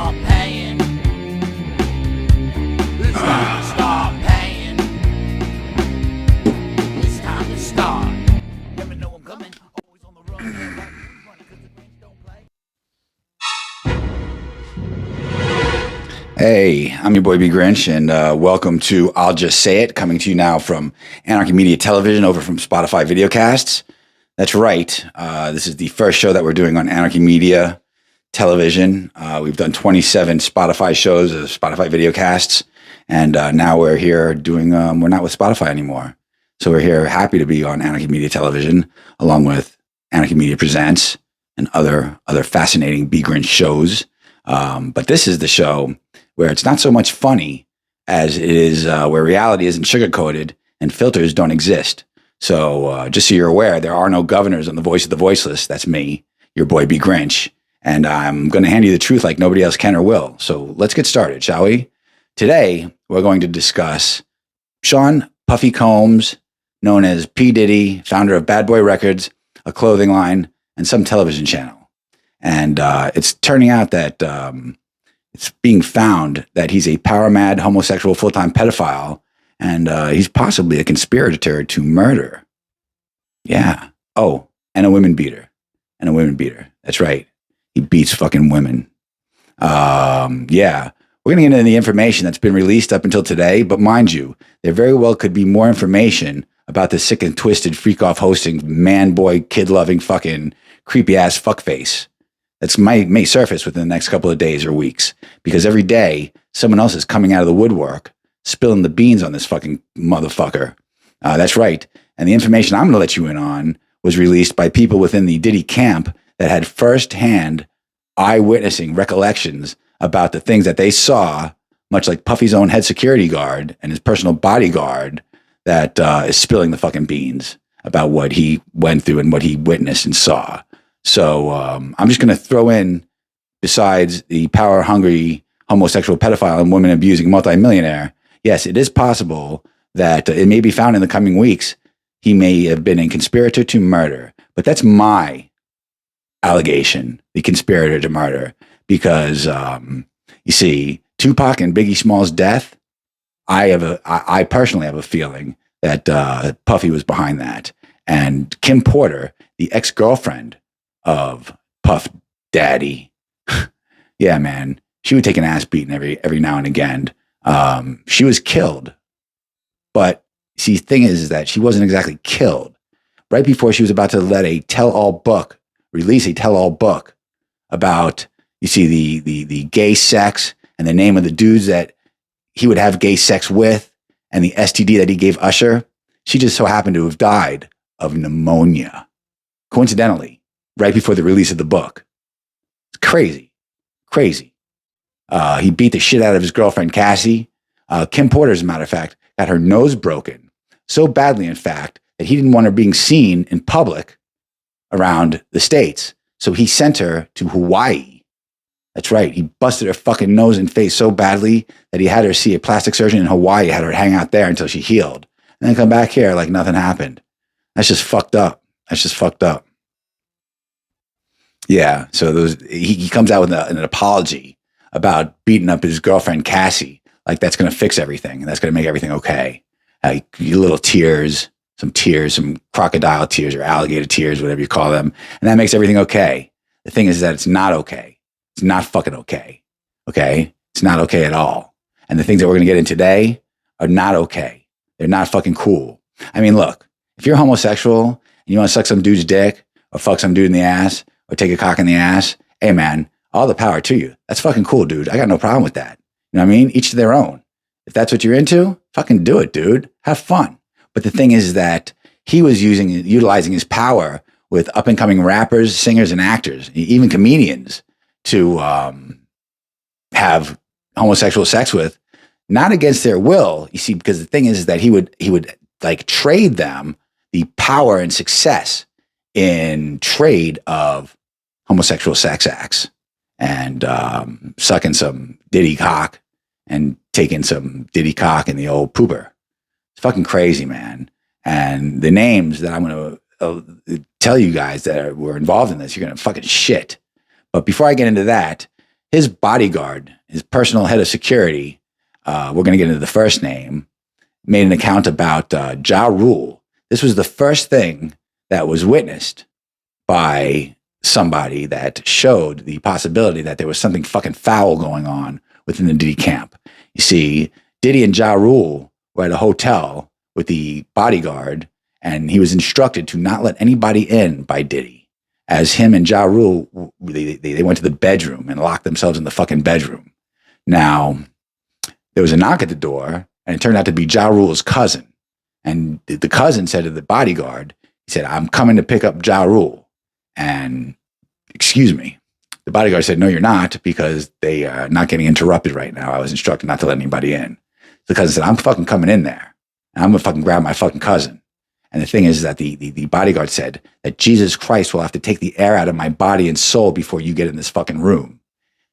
start paying. It's time to start paying. It's time to start. Never know I'm coming. Always on the run. Running 'cause the Grinch don't play. Hey, I'm your boy bGrynch, and welcome to I'll Just Say It, coming to you now from Anarchy Media Television over from Spotify Videocasts. That's right. This is the first show that we're doing on Anarchy Media Television. We've done 27 Spotify shows, Spotify Videocasts, and now we're here doing, we're not with Spotify anymore. So we're here happy to be on Anarchy Media Television, along with Anarchy Media Presents and other fascinating bGrynch shows. But this is the show where it's not so much funny as it is where reality isn't sugarcoated and filters don't exist. So just so you're aware, there are no governors on the Voice of the Voiceless. That's me, your boy bGrynch. And I'm going to hand you the truth like nobody else can or will. So let's get started, shall we? Today, we're going to discuss Sean Puffy Combs, known as P. Diddy, founder of Bad Boy Records, a clothing line, and some television channel. And it's turning out that it's being found that he's a power-mad, homosexual, full-time pedophile, and he's possibly a conspirator to murder. Yeah. Oh, and a women beater. That's right. He beats fucking women. Yeah. We're going to get into the information that's been released up until today, but mind you, there very well could be more information about the sick and twisted freak-off hosting, man-boy, kid-loving, fucking creepy-ass fuckface. That may surface within the next couple of days or weeks, because every day someone else is coming out of the woodwork, spilling the beans on this fucking motherfucker. That's right. And the information I'm going to let you in on was released by people within the Diddy camp that had firsthand eyewitnessing recollections about the things that they saw, much like Puffy's own head security guard and his personal bodyguard that is spilling the fucking beans about what he went through and what he witnessed and saw. So I'm just going to throw in, besides the power-hungry homosexual pedophile and women-abusing multimillionaire, yes, it is possible that it may be found in the coming weeks he may have been a conspirator to murder. But that's my allegation, the conspirator to murder, because you see, Tupac and Biggie Small's death, I personally have a feeling that Puffy was behind that. And Kim Porter, the ex-girlfriend of Puff Daddy. Yeah, man. She would take an ass beating every now and again. She was killed. But see, the thing is that she wasn't exactly killed. Right before she was about to let release a tell-all book about, you see, the gay sex and the name of the dudes that he would have gay sex with and the STD that he gave Usher, she just so happened to have died of pneumonia. Coincidentally, right before the release of the book. It's crazy. He beat the shit out of his girlfriend, Cassie. Kim Porter, as a matter of fact, got her nose broken so badly, in fact, that he didn't want her being seen in public around the States. So he sent her to Hawaii. That's right. He busted her fucking nose and face so badly that he had her see a plastic surgeon in Hawaii, had her hang out there until she healed, and then come back here like nothing happened. That's just fucked up. Yeah, so he comes out with an apology about beating up his girlfriend, Cassie, like that's going to fix everything and that's going to make everything okay. Little tears, some crocodile tears or alligator tears, whatever you call them, and that makes everything okay. The thing is that it's not okay. It's not fucking okay. Okay? It's not okay at all. And the things that we're going to get in today are not okay. They're not fucking cool. I mean, look, if you're homosexual and you want to suck some dude's dick or fuck some dude in the ass, or take a cock in the ass, hey man, all the power to you. That's fucking cool, dude. I got no problem with that. You know what I mean? Each to their own. If that's what you're into, fucking do it, dude. Have fun. But the thing is that he was utilizing his power with up-and-coming rappers, singers, and actors, even comedians, to have homosexual sex with, not against their will. You see, because the thing is that he would like trade them the power and success in trade of homosexual sex acts and sucking some Diddy cock and taking some Diddy cock in the old pooper. It's fucking crazy, man. And the names that I'm going to tell you guys that were involved in this, you're going to fucking shit. But before I get into that, his bodyguard, his personal head of security, we're going to get into the first name, made an account about Ja Rule. This was the first thing that was witnessed by somebody that showed the possibility that there was something fucking foul going on within the Diddy camp. You see, Diddy and Ja Rule were at a hotel with the bodyguard, and he was instructed to not let anybody in by Diddy. As him and Ja Rule, they went to the bedroom and locked themselves in the fucking bedroom. Now, there was a knock at the door, and it turned out to be Ja Rule's cousin. And the cousin said to the bodyguard, he said, "I'm coming to pick up Ja Rule." And, excuse me, the bodyguard said, "No, you're not, because they are not getting interrupted right now. I was instructed not to let anybody in." The cousin said, "I'm fucking coming in there. And I'm going to fucking grab my fucking cousin." And the thing is that the bodyguard said that Jesus Christ will have to take the air out of my body and soul before you get in this fucking room.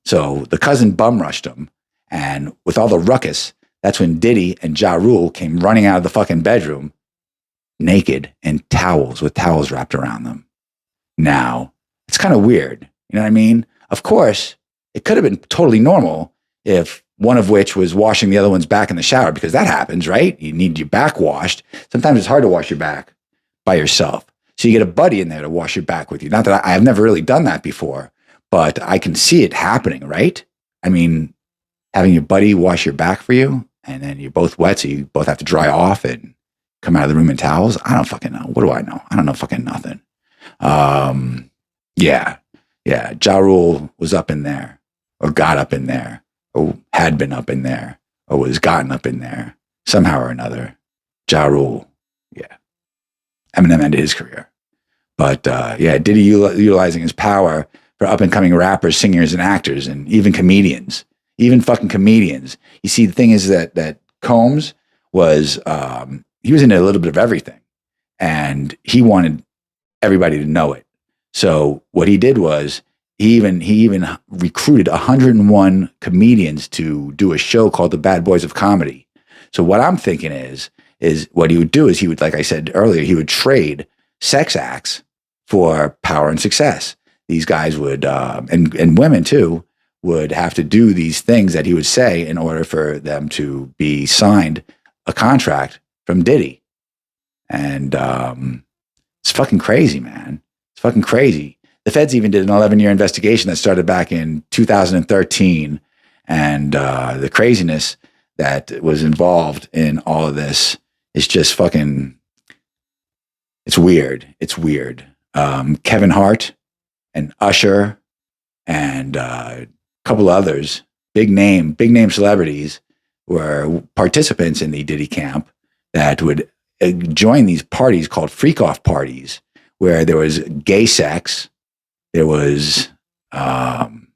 So the cousin bum rushed him. And with all the ruckus, that's when Diddy and Ja Rule came running out of the fucking bedroom naked and towels with towels wrapped around them. Now, it's kind of weird. You know what I mean? Of course, it could have been totally normal if one of which was washing the other one's back in the shower, because that happens, right? You need your back washed. Sometimes it's hard to wash your back by yourself. So you get a buddy in there to wash your back with you. Not that I've never really done that before, but I can see it happening, right? I mean, having your buddy wash your back for you, and then you're both wet, so you both have to dry off and come out of the room in towels. I don't fucking know. What do I know? I don't know fucking nothing. Yeah. Ja Rule was up in there, or got up in there, or had been up in there, or was gotten up in there somehow or another. Ja Rule, yeah. Eminem ended his career. But Diddy utilizing his power for up-and-coming rappers, singers, and actors, and even comedians. Even fucking comedians. You see, the thing is that Combs was, he was into a little bit of everything. And he wanted everybody to know it. So what he did was, he even recruited 101 comedians to do a show called The Bad Boys of Comedy. So what I'm thinking is what he would do is he would, like I said earlier, he would trade sex acts for power and success. These guys would, and women too, would have to do these things that he would say in order for them to be signed a contract from Diddy. And it's fucking crazy, man. It's fucking crazy. The feds even did an 11-year investigation that started back in 2013. And the craziness that was involved in all of this is just fucking, it's weird. It's weird. Kevin Hart and Usher and a couple others, big name celebrities, were participants in the Diddy camp that would join these parties called freak-off parties, where there was gay sex, there was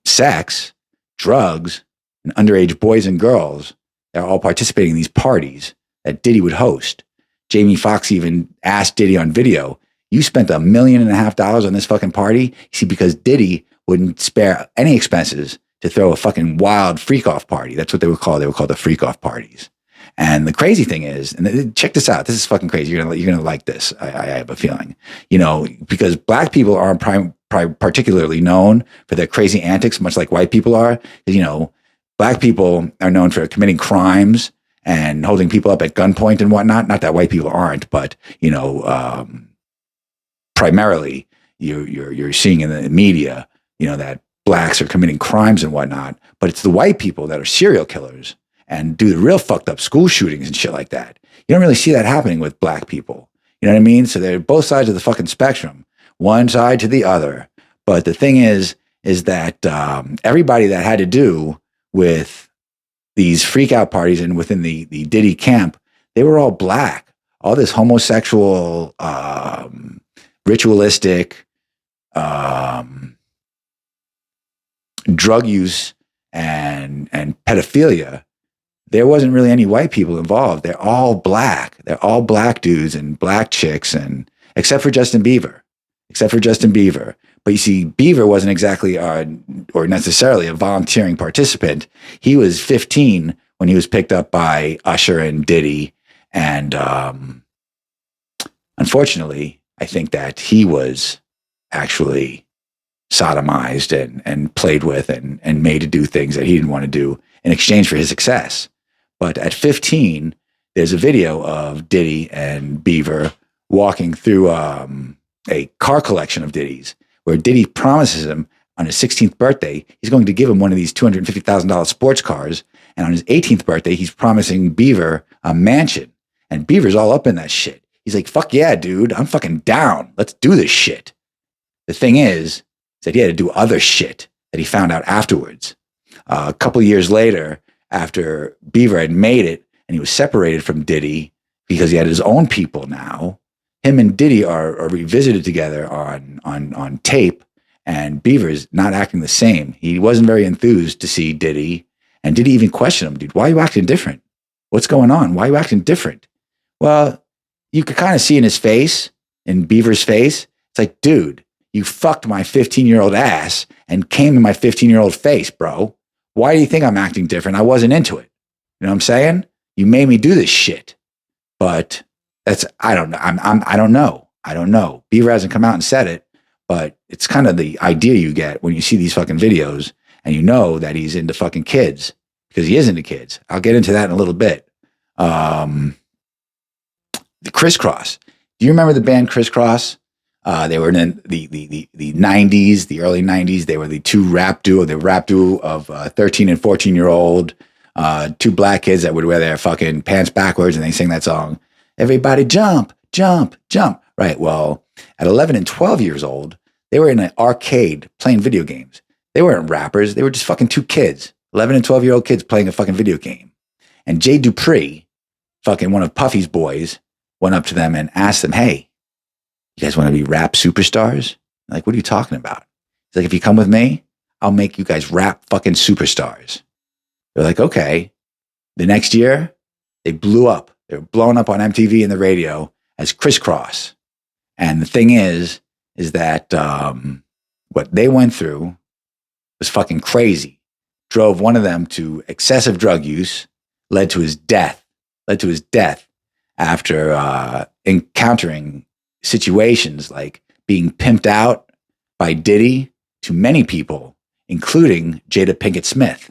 sex, drugs, and underage boys and girls that are all participating in these parties that Diddy would host. Jamie Foxx even asked Diddy on video, "You spent $1.5 million on this fucking party?" You see, because Diddy wouldn't spare any expenses to throw a fucking wild freak-off party. That's what they were called. They were called the freak-off parties. And the crazy thing is, and check this out. This is fucking crazy. You're gonna like this. I have a feeling, because black people aren't particularly known for their crazy antics, much like white people are. Black people are known for committing crimes and holding people up at gunpoint and whatnot. Not that white people aren't, but primarily you're seeing in the media, that blacks are committing crimes and whatnot. But it's the white people that are serial killers and do the real fucked up school shootings and shit like that. You don't really see that happening with black people. You know what I mean? So they're both sides of the fucking spectrum, one side to the other. But the thing is that everybody that had to do with these freak out parties and within the Diddy camp, they were all black. All this homosexual, ritualistic, drug use and pedophilia. There wasn't really any white people involved. They're all black. They're all black dudes and black chicks, and except for Justin Bieber. But you see, Bieber wasn't exactly or necessarily a volunteering participant. He was 15 when he was picked up by Usher and Diddy. And unfortunately, I think that he was actually sodomized and played with and made to do things that he didn't want to do in exchange for his success. But at 15, there's a video of Diddy and Beaver walking through a car collection of Diddy's, where Diddy promises him on his 16th birthday, he's going to give him one of these $250,000 sports cars. And on his 18th birthday, he's promising Beaver a mansion. And Beaver's all up in that shit. He's like, fuck yeah, dude, I'm fucking down. Let's do this shit. The thing is that he had to do other shit that he found out afterwards. A couple of years later, after Beaver had made it and he was separated from Diddy because he had his own people now, him and Diddy are revisited together on tape, and Beaver's not acting the same. He wasn't very enthused to see Diddy, and Diddy even questioned him, dude, why are you acting different? What's going on? Why are you acting different? Well, you could kind of see in his face, in Beaver's face, it's like, dude, you fucked my 15-year-old ass and came in my 15-year-old face, bro. Why do you think I'm acting different? I wasn't into it. You know what I'm saying? You made me do this shit. But I don't know. I don't know. I don't know. Beaver hasn't come out and said it, but it's kind of the idea you get when you see these fucking videos and you know that he's into fucking kids, because he is into kids. I'll get into that in a little bit. The Crisscross. Do you remember the band Crisscross? They were in the 90s, the early 90s. They were the rap duo of 13 and 14-year-old, two black kids that would wear their fucking pants backwards and they sing that song. Everybody jump, jump, jump. Right. Well, at 11 and 12 years old, they were in an arcade playing video games. They weren't rappers. They were just fucking two kids, 11 and 12-year-old kids playing a fucking video game. And Jay Dupree, fucking one of Puffy's boys, went up to them and asked them, hey, you guys want to be rap superstars? They're like, what are you talking about? He's like, if you come with me, I'll make you guys rap fucking superstars. They're like, okay. The next year, they blew up. They were blown up on MTV and the radio as Crisscross. And the thing is that what they went through was fucking crazy. Drove one of them to excessive drug use, led to his death after encountering situations like being pimped out by Diddy to many people, including Jada Pinkett Smith.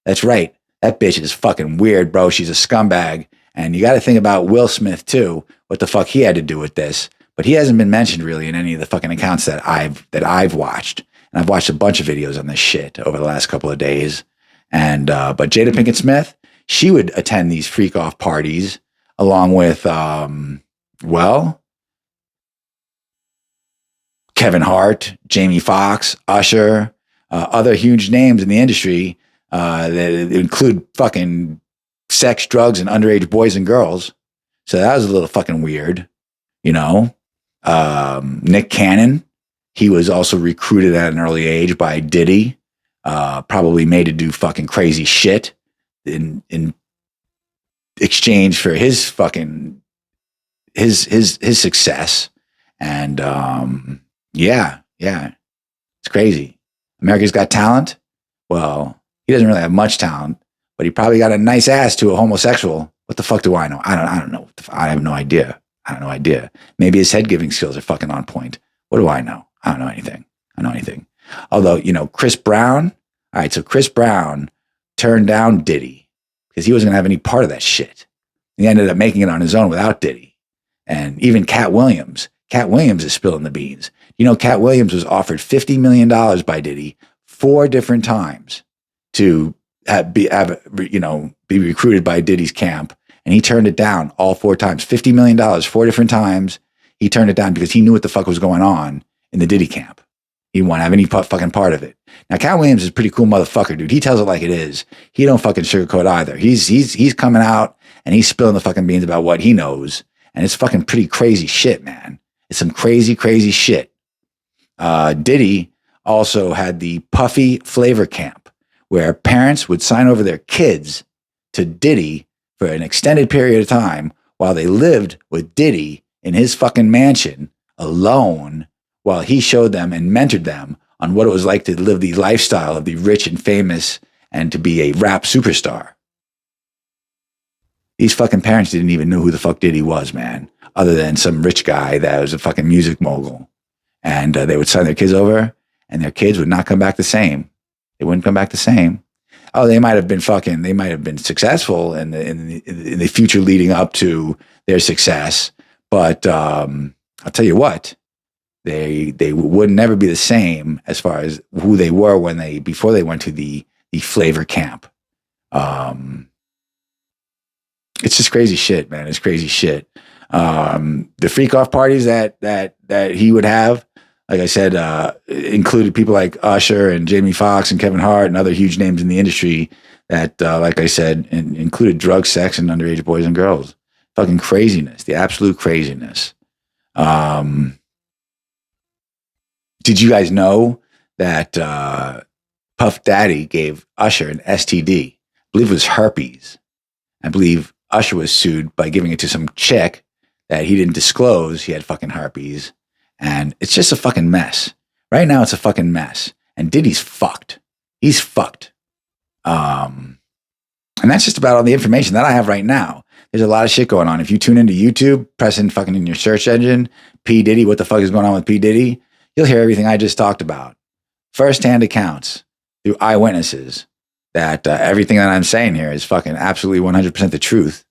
That's right. That bitch is fucking weird, bro. She's a scumbag. And you got to think about Will Smith too, what the fuck he had to do with this. But he hasn't been mentioned really in any of the fucking accounts that I've watched. And I've watched a bunch of videos on this shit over the last couple of days. And but Jada Pinkett Smith, she would attend these freak off parties along with Kevin Hart, Jamie Foxx, Usher, other huge names in the industry that include fucking sex, drugs, and underage boys and girls. So that was a little fucking weird, you know. Nick Cannon, he was also recruited at an early age by Diddy, probably made to do fucking crazy shit in exchange for his fucking his success. And yeah, it's crazy. America's Got Talent. Well, he doesn't really have much talent, but he probably got a nice ass to a homosexual. What the fuck do I know? I don't know. I have no idea. Maybe his head giving skills are fucking on point. What do I know? I don't know anything. Although, you know, Chris Brown. All right, so Chris Brown turned down Diddy because he wasn't going to have any part of that shit. He ended up making it on his own without Diddy. And even Cat Williams. Cat Williams is spilling the beans. You know, Cat Williams was offered $50 million by Diddy 4 different times to be recruited by Diddy's camp. And he turned it down all 4 times. $50 million, 4 different times. He turned it down because he knew what the fuck was going on in the Diddy camp. He didn't want to have any fucking part of it. Now, Cat Williams is a pretty cool motherfucker, dude. He tells it like it is. He don't fucking sugarcoat either. He's coming out and he's spilling the fucking beans about what he knows. And it's fucking pretty crazy shit, man. It's some crazy, crazy shit. Diddy also had the Puffy Flavor Camp, where parents would sign over their kids to Diddy for an extended period of time while they lived with Diddy in his fucking mansion alone, while he showed them and mentored them on what it was like to live the lifestyle of the rich and famous and to be a rap superstar. These fucking parents didn't even know who the fuck Diddy was, man, other than some rich guy that was a fucking music mogul. And they would sign their kids over, and their kids would not come back the same. They wouldn't come back the same. Oh, they might have been successful in the future leading up to their success. But I'll tell you what, they would never be the same as far as who they were before they went to the flavor camp. It's just crazy shit, man. It's crazy shit. The freak off parties that he would have, like I said, included people like Usher and Jamie Foxx and Kevin Hart and other huge names in the industry that, like I said, included drug, sex, and underage boys and girls. Fucking craziness, the absolute craziness. Did you guys know that Puff Daddy gave Usher an STD? I believe it was herpes. I believe Usher was sued by giving it to some chick that he didn't disclose he had fucking herpes. And it's just a fucking mess. Right now, it's a fucking mess. And Diddy's fucked. He's fucked. And that's just about all the information that I have right now. There's a lot of shit going on. If you tune into YouTube, press in fucking in your search engine, P. Diddy, what the fuck is going on with P. Diddy? You'll hear everything I just talked about. First-hand accounts through eyewitnesses that everything that I'm saying here is fucking absolutely 100% the truth.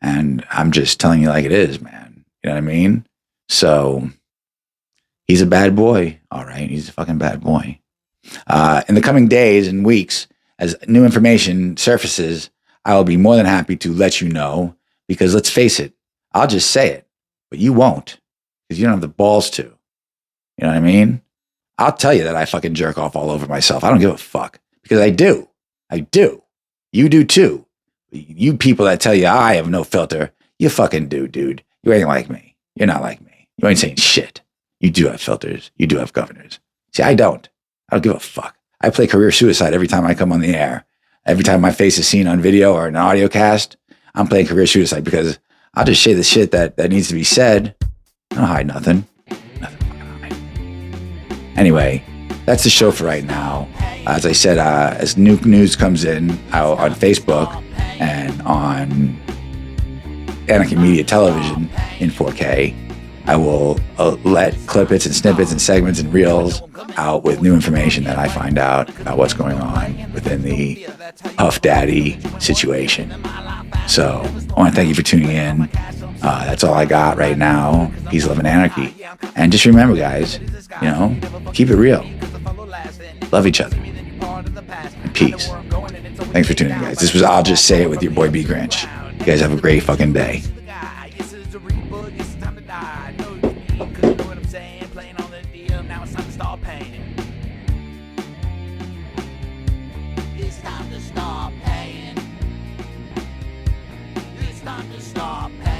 And I'm just telling you like it is, man. You know what I mean? So he's a bad boy. All right. He's a fucking bad boy. In the coming days and weeks, as new information surfaces, I will be more than happy to let you know, because let's face it, I'll just say it, but you won't, because you don't have the balls to. You know what I mean? I'll tell you that I fucking jerk off all over myself. I don't give a fuck, because I do. I do. You do too. You people that tell you I have no filter, you fucking do, dude. You ain't like me. You're not like me. You ain't saying shit. You do have filters. You do have governors. See, I don't. I don't give a fuck. I play career suicide every time I come on the air. Every time my face is seen on video or an audio cast, I'm playing career suicide, because I'll just say the shit that needs to be said. I don't hide nothing. Nothing fucking hide. Anyway, that's the show for right now. As I said, as new news comes in on Facebook and on Anarchy Media Television in 4K, I will let clippets and snippets and segments and reels out with new information that I find out about what's going on within the Puff Daddy situation. So I want to thank you for tuning in. That's all I got right now. Peace, love, and anarchy. And just remember, guys, keep it real. Love each other. And peace. Thanks for tuning in, guys. This was I'll Just Say It with your boy bGrynch. You guys have a great fucking day. It's time to stop paying.